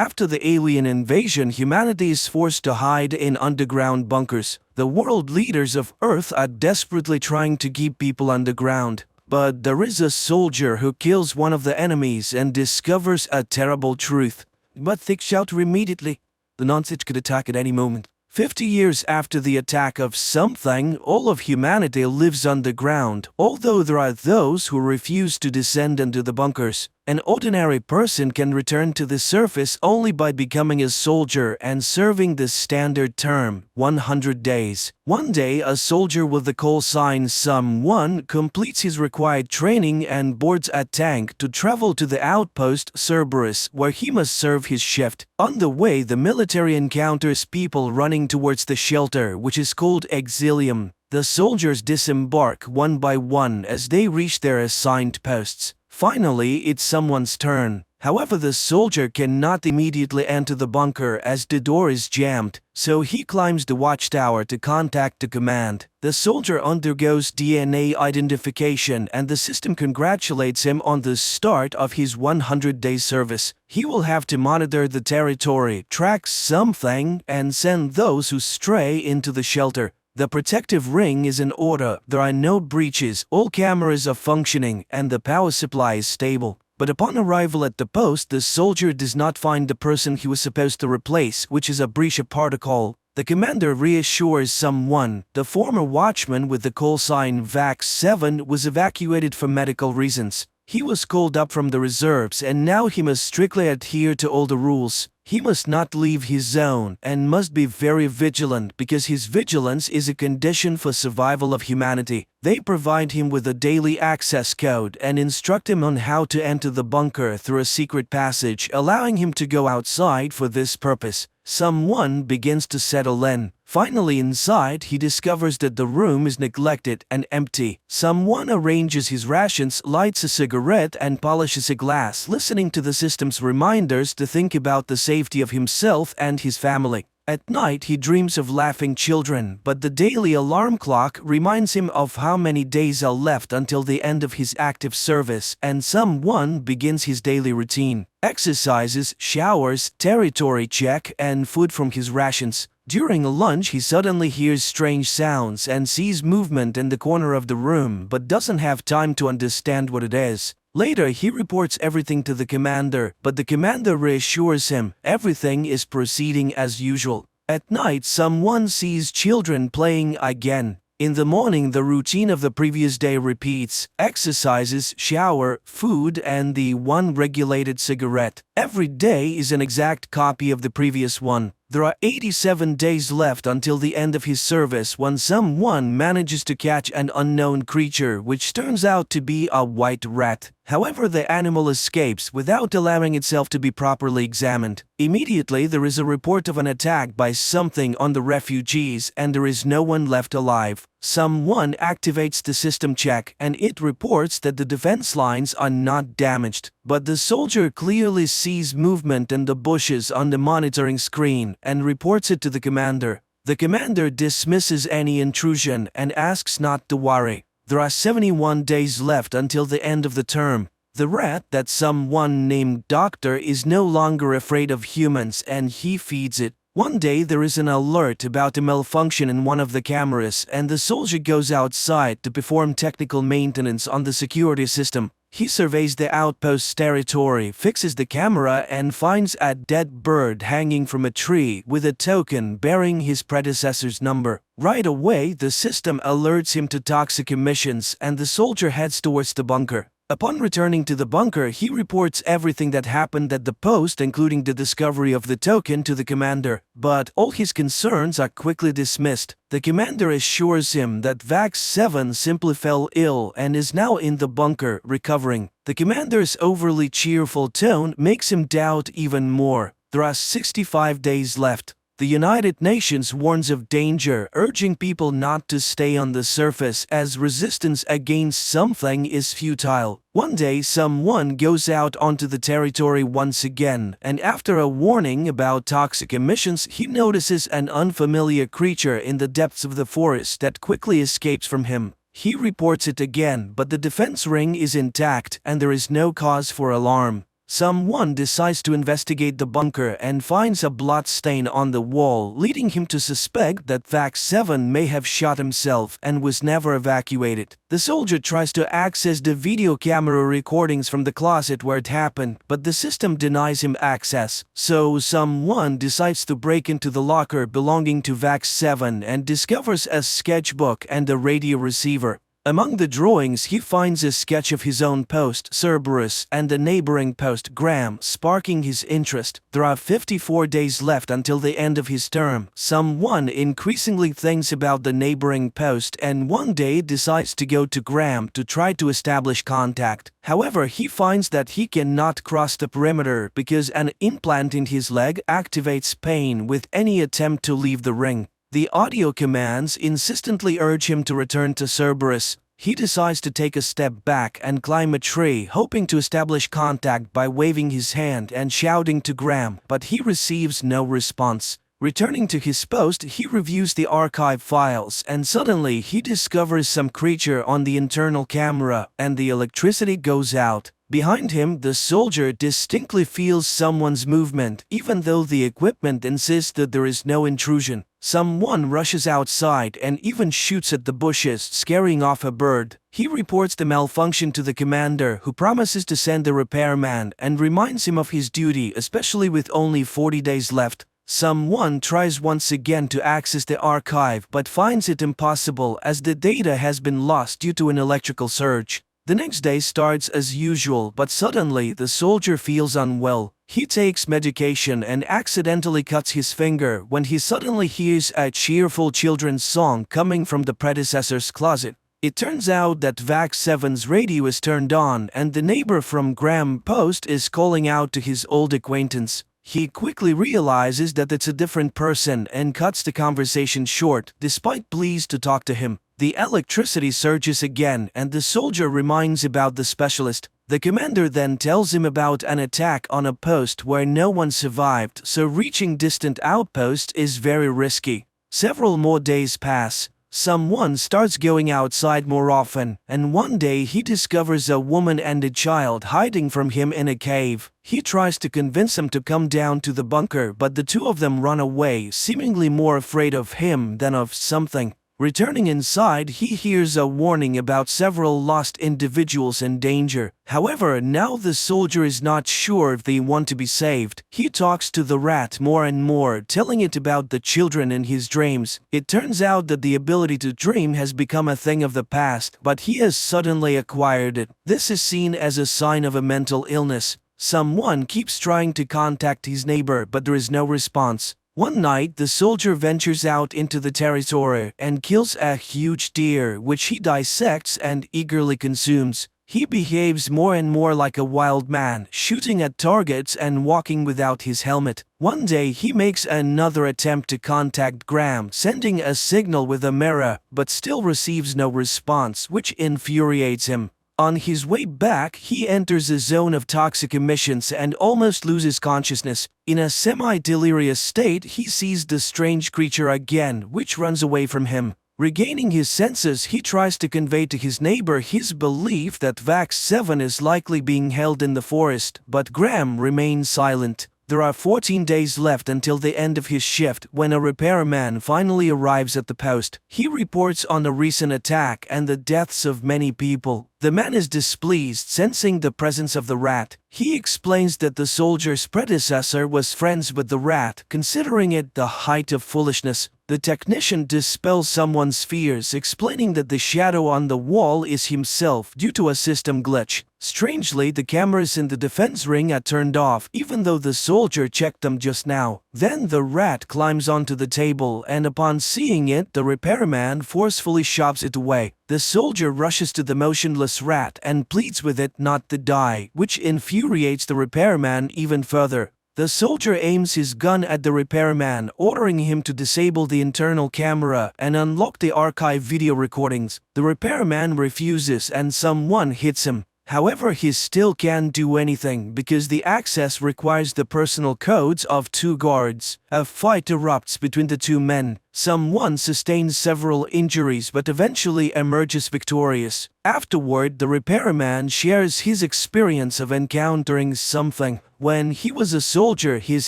After the alien invasion, humanity is forced to hide in underground bunkers. The world leaders of Earth are desperately trying to keep people underground. But there is a soldier who kills one of the enemies and discovers a terrible truth. But think shelter immediately. The nonsense could attack at any moment. 50 years after the attack of something, all of humanity lives underground, although there are those who refuse to descend into the bunkers. An ordinary person can return to the surface only by becoming a soldier and serving the standard term, 100 days. One day, a soldier with the call sign s.u.m completes his required training and boards a tank to travel to the outpost Cerberus, where he must serve his shift. On the way, the military encounters people running towards the shelter, which is called s.u.m. The soldiers disembark one by one as they reach their assigned posts. Finally, it's someone's turn. However, the soldier cannot immediately enter the bunker as the door is jammed, so he climbs the watchtower to contact the command. The soldier undergoes DNA identification and the system congratulates him on the start of his 100-day service. He will have to monitor the territory, track something, and send those who stray into the shelter. The protective ring is in order, there are no breaches, all cameras are functioning, and the power supply is stable. But upon arrival at the post, the soldier does not find the person he was supposed to replace, which is a breach of protocol. The commander reassures someone. The former watchman with the call sign VAX-7 was evacuated for medical reasons. He was called up from the reserves and now he must strictly adhere to all the rules. He must not leave his zone and must be very vigilant because his vigilance is a condition for survival of humanity. They provide him with a daily access code and instruct him on how to enter the bunker through a secret passage, allowing him to go outside for this purpose. Someone begins to settle in. Finally inside, he discovers that the room is neglected and empty. Someone arranges his rations, lights a cigarette and polishes a glass, listening to the system's reminders to think about the safety of himself and his family. At night, he dreams of laughing children, but the daily alarm clock reminds him of how many days are left until the end of his active service, and someone begins his daily routine. Exercises, showers, territory check, and food from his rations. During lunch, he suddenly hears strange sounds and sees movement in the corner of the room, but doesn't have time to understand what it is. Later, he reports everything to the commander, but the commander reassures him everything is proceeding as usual. At night, someone sees children playing again. In the morning, the routine of the previous day repeats: exercises, shower, food, and the one regulated cigarette. Every day is an exact copy of the previous one. There are 87 days left until the end of his service when someone manages to catch an unknown creature which turns out to be a white rat. However, the animal escapes without allowing itself to be properly examined. Immediately, there is a report of an attack by something on the refugees and there is no one left alive. Someone activates the system check and it reports that the defense lines are not damaged. But the soldier clearly sees movement in the bushes on the monitoring screen and reports it to the commander. The commander dismisses any intrusion and asks not to worry. There are 71 days left until the end of the term. The rat that someone named Doctor is no longer afraid of humans and he feeds it. One day there is an alert about a malfunction in one of the cameras and the soldier goes outside to perform technical maintenance on the security system. He surveys the outpost's territory, fixes the camera and finds a dead bird hanging from a tree with a token bearing his predecessor's number. Right away, the system alerts him to toxic emissions and the soldier heads towards the bunker. Upon returning to the bunker, he reports everything that happened at the post, including the discovery of the token, to the commander. But all his concerns are quickly dismissed. The commander assures him that VAX-7 simply fell ill and is now in the bunker, recovering. The commander's overly cheerful tone makes him doubt even more. There are 65 days left. The United Nations warns of danger, urging people not to stay on the surface as resistance against something is futile. One day, someone goes out onto the territory once again, and after a warning about toxic emissions, he notices an unfamiliar creature in the depths of the forest that quickly escapes from him. He reports it again, but the defense ring is intact and there is no cause for alarm. Someone decides to investigate the bunker and finds a blood stain on the wall, leading him to suspect that VAX-7 may have shot himself and was never evacuated. The soldier tries to access the video camera recordings from the closet where it happened, but the system denies him access. So someone decides to break into the locker belonging to VAX-7 and discovers a sketchbook and a radio receiver. Among the drawings, he finds a sketch of his own post, Cerberus, and a neighboring post, Graham, sparking his interest. There are 54 days left until the end of his term. Someone increasingly thinks about the neighboring post and one day decides to go to Graham to try to establish contact. However, he finds that he cannot cross the perimeter because an implant in his leg activates pain with any attempt to leave the ring. The audio commands insistently urge him to return to Cerberus. He decides to take a step back and climb a tree, hoping to establish contact by waving his hand and shouting to Graham, but he receives no response. Returning to his post, he reviews the archive files and suddenly he discovers some creature on the internal camera and the electricity goes out. Behind him, the soldier distinctly feels someone's movement, even though the equipment insists that there is no intrusion. Someone rushes outside and even shoots at the bushes, scaring off a bird. He reports the malfunction to the commander, who promises to send a repairman and reminds him of his duty, especially with only 40 days left. Someone tries once again to access the archive but finds it impossible as the data has been lost due to an electrical surge. The next day starts as usual, but suddenly the soldier feels unwell. He takes medication and accidentally cuts his finger when he suddenly hears a cheerful children's song coming from the predecessor's closet. It turns out that VAX-7's radio is turned on and the neighbor from Graham Post is calling out to his old acquaintance. He quickly realizes that it's a different person and cuts the conversation short, despite pleas to talk to him. The electricity surges again and the soldier reminds about the specialist. The commander then tells him about an attack on a post where no one survived, so reaching distant outposts is very risky. Several more days pass. Someone starts going outside more often, and one day he discovers a woman and a child hiding from him in a cave. He tries to convince them to come down to the bunker, but the two of them run away, seemingly more afraid of him than of something. Returning inside, he hears a warning about several lost individuals in danger. However, now the soldier is not sure if they want to be saved. He talks to the rat more and more, telling it about the children in his dreams. It turns out that the ability to dream has become a thing of the past, but he has suddenly acquired it. This is seen as a sign of a mental illness. Someone keeps trying to contact his neighbor, but there is no response. One night, the soldier ventures out into the territory and kills a huge deer, which he dissects and eagerly consumes. He behaves more and more like a wild man, shooting at targets and walking without his helmet. One day, he makes another attempt to contact Graham, sending a signal with a mirror, but still receives no response, which infuriates him. On his way back, he enters a zone of toxic emissions and almost loses consciousness. In a semi-delirious state, he sees the strange creature again, which runs away from him. Regaining his senses, he tries to convey to his neighbor his belief that VAX-7 is likely being held in the forest, but Graham remains silent. There are 14 days left until the end of his shift when a repairman finally arrives at the post. He reports on a recent attack and the deaths of many people. The man is displeased, sensing the presence of the rat. He explains that the soldier's predecessor was friends with the rat, considering it the height of foolishness. The technician dispels someone's fears, explaining that the shadow on the wall is himself due to a system glitch. Strangely, the cameras in the defense ring are turned off, even though the soldier checked them just now. Then the rat climbs onto the table, and upon seeing it, the repairman forcefully shoves it away. The soldier rushes to the motionless rat and pleads with it not to die, which infuriates the repairman even further. The soldier aims his gun at the repairman, ordering him to disable the internal camera and unlock the archive video recordings. The repairman refuses and someone hits him. However, he still can't do anything because the access requires the personal codes of two guards. A fight erupts between the two men. S.u.m sustains several injuries but eventually emerges victorious. Afterward, the repairman shares his experience of encountering something. When he was a soldier, his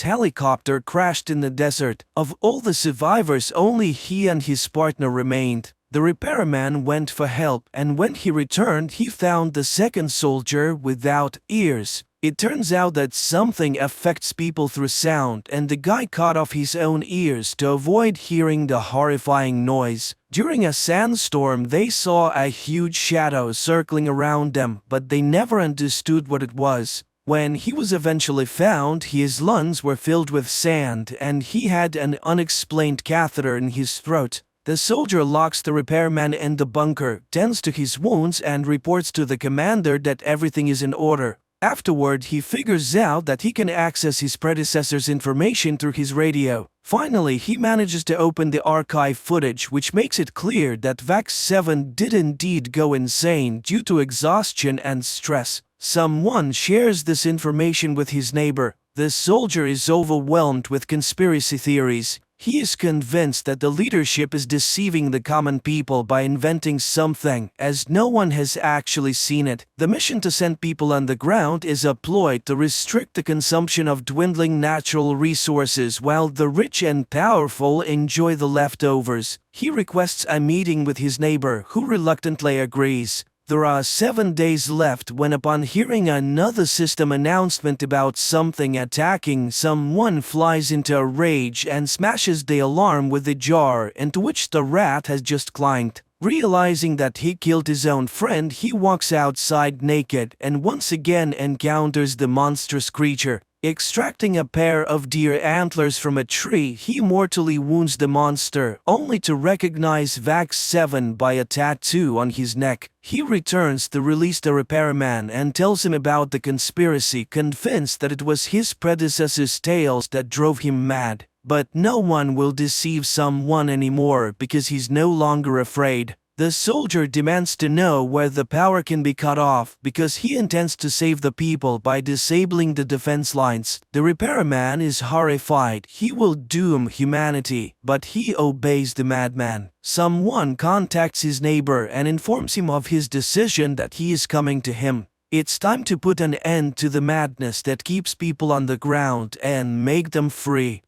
helicopter crashed in the desert. Of all the survivors, only he and his partner remained. The repairman went for help, and when he returned, he found the second soldier without ears. It turns out that something affects people through sound, and the guy cut off his own ears to avoid hearing the horrifying noise. During a sandstorm, they saw a huge shadow circling around them, but they never understood what it was. When he was eventually found, his lungs were filled with sand, and he had an unexplained catheter in his throat. The soldier locks the repairman in the bunker, tends to his wounds, and reports to the commander that everything is in order. Afterward, he figures out that he can access his predecessor's information through his radio. Finally, he manages to open the archive footage, which makes it clear that s.u.m did indeed go insane due to exhaustion and stress. Someone shares this information with his neighbor. The soldier is overwhelmed with conspiracy theories. He is convinced that the leadership is deceiving the common people by inventing something, as no one has actually seen it. The mission to send people underground is a ploy to restrict the consumption of dwindling natural resources while the rich and powerful enjoy the leftovers. He requests a meeting with his neighbor, who reluctantly agrees. There are 7 days left when, upon hearing another system announcement about something attacking, someone flies into a rage and smashes the alarm with the jar into which the rat has just climbed. Realizing that he killed his own friend, he walks outside naked and once again encounters the monstrous creature. Extracting a pair of deer antlers from a tree, he mortally wounds the monster, only to recognize s.u.m by a tattoo on his neck. He returns to release the repairman and tells him about the conspiracy, convinced that it was his predecessor's tales that drove him mad. But no one will deceive s.u.m anymore because he's no longer afraid. The soldier demands to know where the power can be cut off because he intends to save the people by disabling the defense lines. The repairman is horrified. He will doom humanity, but he obeys the madman. Someone contacts his neighbor and informs him of his decision that he is coming to him. It's time to put an end to the madness that keeps people on the ground and make them free.